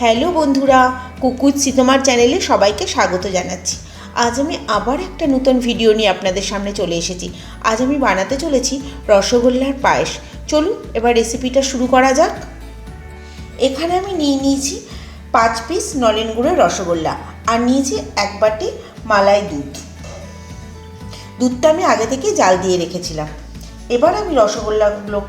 Hello বন্ধুরা, কুকুর সীতমার চ্যানেলে সবাইকে স্বাগত জানাচ্ছি। আজ আমি আবার একটা নতুন ভিডিও নিয়ে আপনাদের সামনে চলে এসেছি। আজ আমি বানাতে চলেছি রসগোল্লার পায়েস। চলুন এবার রেসিপিটা শুরু করা যাক। এখানে আমি নিয়েছি 5 পিস নলেন গুড়ের রসগোল্লা আর নিয়েছি 1 বাটি মালাই দুধ। দুধটা আমি আগে থেকে জাল দিয়ে রেখেছিলাম। এবার আমি রসগোল্লাগুলো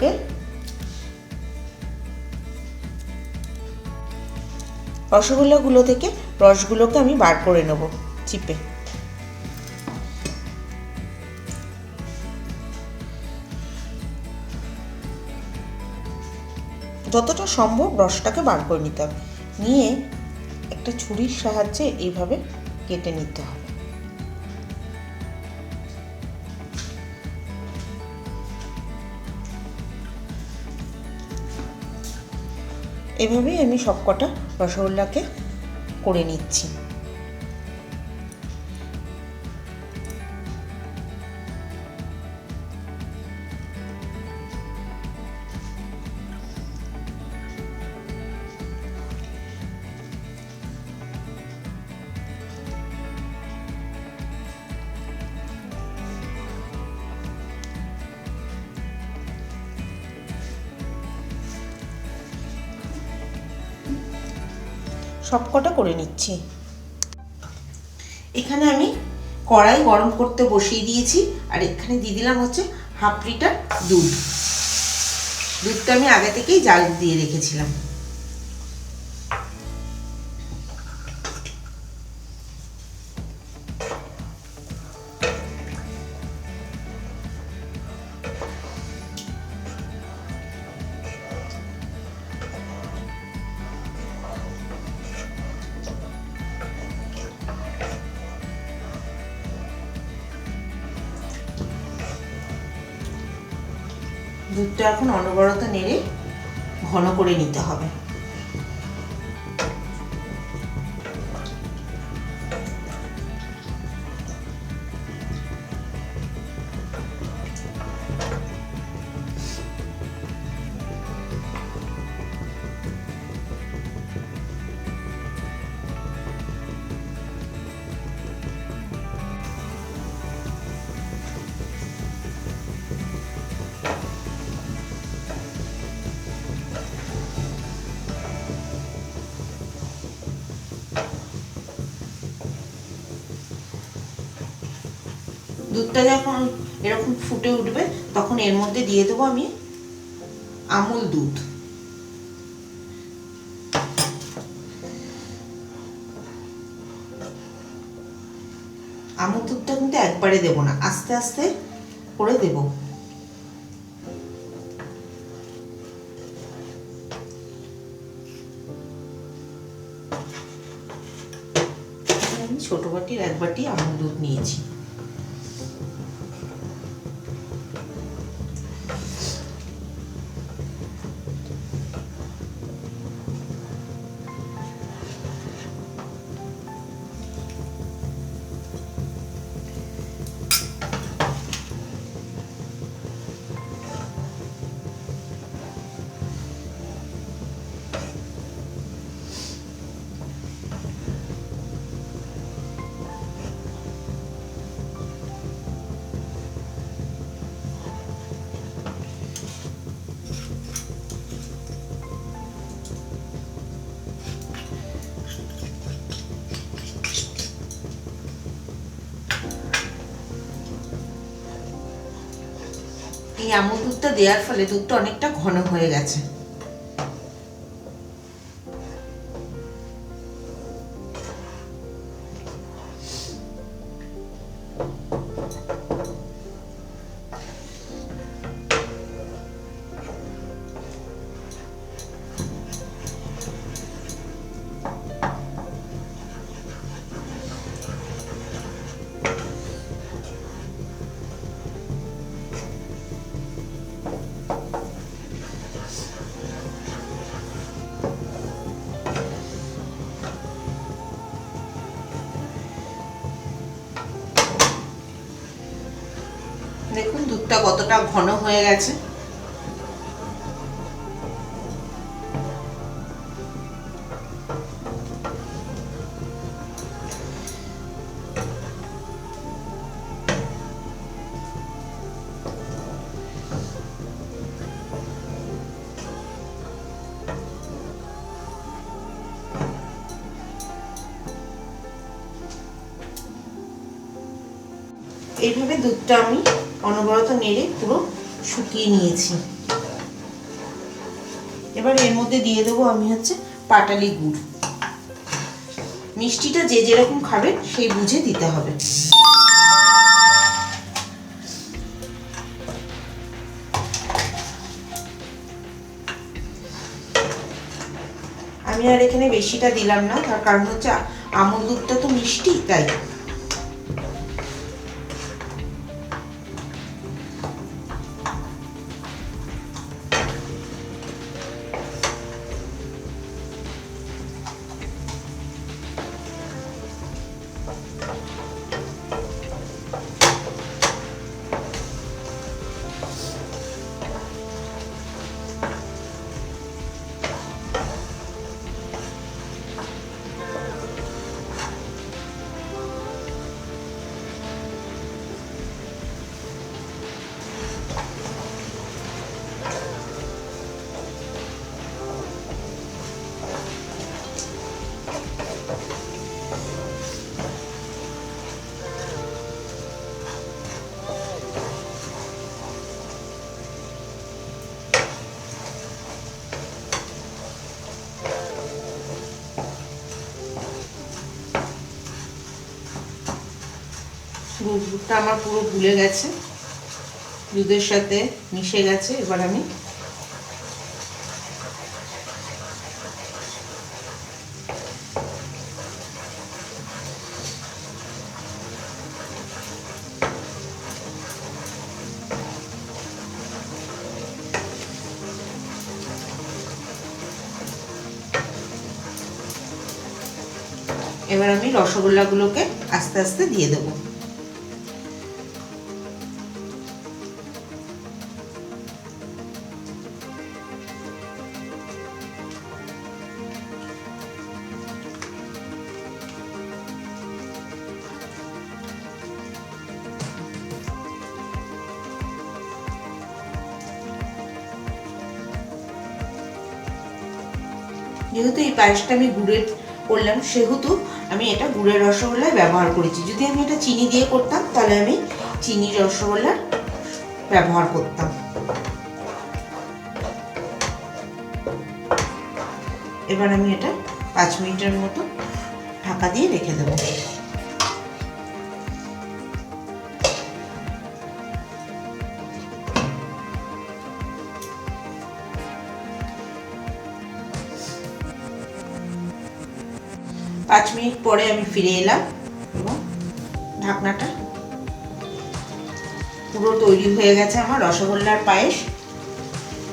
থেকে রসগুলোকে আমি বার করে নেব চিপে। যতটা সম্ভব রসটাকে বার করে নিতে হবে, নিয়ে একটা ছুরির সাহায্যে এইভাবে কেটে নিতে হবে। এভাবেই আমি সবকটা রসগোল্লাকে করে নিচ্ছি। সবকটা করে নিচ্ছি। এখানে আমি কড়াই গরম করতে বসিয়ে দিয়েছি আর এখানে দিয়ে দিলাম হচ্ছে 1/2 লিটার দুধ। দুধটা আমি আগে থেকেই জাল দিয়ে রেখেছিলাম। দুধটা এখন অনবরত নেড়ে ঘন করে নিতে হবে। দুধটা যখন এরকম ফুটে উঠবে তখন এর মধ্যে দিয়ে দেবো আমি আমুল দুধ। আমুল দুধটা কিন্তু একবারে দেবো না, আস্তে আস্তে করে দেবো। আমি ছোট বাটির 1 বাটি আমুল দুধ নিয়েছি। এই আমুল দুধটা দেওয়ার ফলে দুধটা অনেকটা ঘন হয়ে গেছে। দেখুন দুধটা কতটা ঘন হয়ে গেছে। এইভাবে দুধটা আমি অনবরত নেড়ে পুরো শুকিয়ে নিয়েছি। এবার এর মধ্যে দিয়ে দেবো আমি পাটালি গুড়। মিষ্টিটা যে যেরকম খাবেন সেই বুঝে দিতে হবে। আমি আর এখানে বেশিটা দিলাম না, তার কারণ আমুল দুধটা তো মিষ্টি, তাই। দুধটা আমার পুরো গুলে গেছে, দুধের সাথে মিশে গেছে। এবার আমি রসগোল্লাগুলোকে আস্তে আস্তে দিয়ে দেবো। যেহেতু এই পায়েসটা আমি গুড়ের করলাম, সেহেতু আমি এটা গুড়ের রসগোল্লায় ব্যবহার করেছি। যদি আমি এটা চিনি দিয়ে করতাম তাহলে আমি চিনি রসগোল্লার ব্যবহার করতাম। এবার আমি এটা 5 মিনিটের মতো ঢাকা দিয়ে রেখে দেবো। পাঁচ মিনিট পরে আমি ফিরে এলাম এবং ঢাকনাটা পুরো তৈরি হয়ে গেছে আমার রসগোল্লার পায়েস।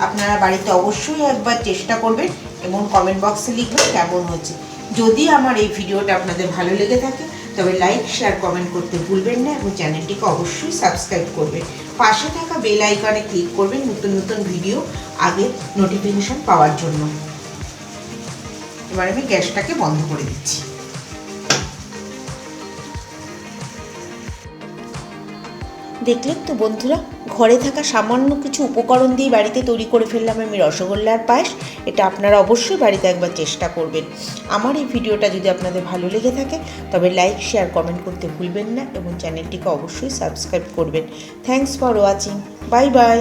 আপনারা বাড়িতে অবশ্যই একবার চেষ্টা করবেন এবং কমেন্ট বক্সে লিখবেন কেমন হচ্ছে। যদি আমার এই ভিডিওটা আপনাদের ভালো লেগে থাকে তবে লাইক, শেয়ার, কমেন্ট করতে ভুলবেন না এবং চ্যানেলটিকে অবশ্যই সাবস্ক্রাইব করবেন। পাশে থাকা বেল আইকনে ক্লিক করবেন নতুন নতুন ভিডিও আগে নোটিফিকেশন পাওয়ার জন্য। এবার আমি গ্যাসটাকে বন্ধ করে দিচ্ছি। দেখলেন তো বন্ধুরা, ঘরে থাকা সামান্য কিছু উপকরণ দিয়ে বাড়িতে তৈরি করে ফেললাম আমি রসগোল্লার পায়েস। এটা আপনারা অবশ্যই বাড়িতে একবার চেষ্টা করবেন। আমার এই ভিডিওটা যদি আপনাদের ভালো লেগে থাকে তবে লাইক, শেয়ার, কমেন্ট করতে ভুলবেন না এবং চ্যানেলটিকে অবশ্যই সাবস্ক্রাইব করবেন। Thanks for watching. Bye bye.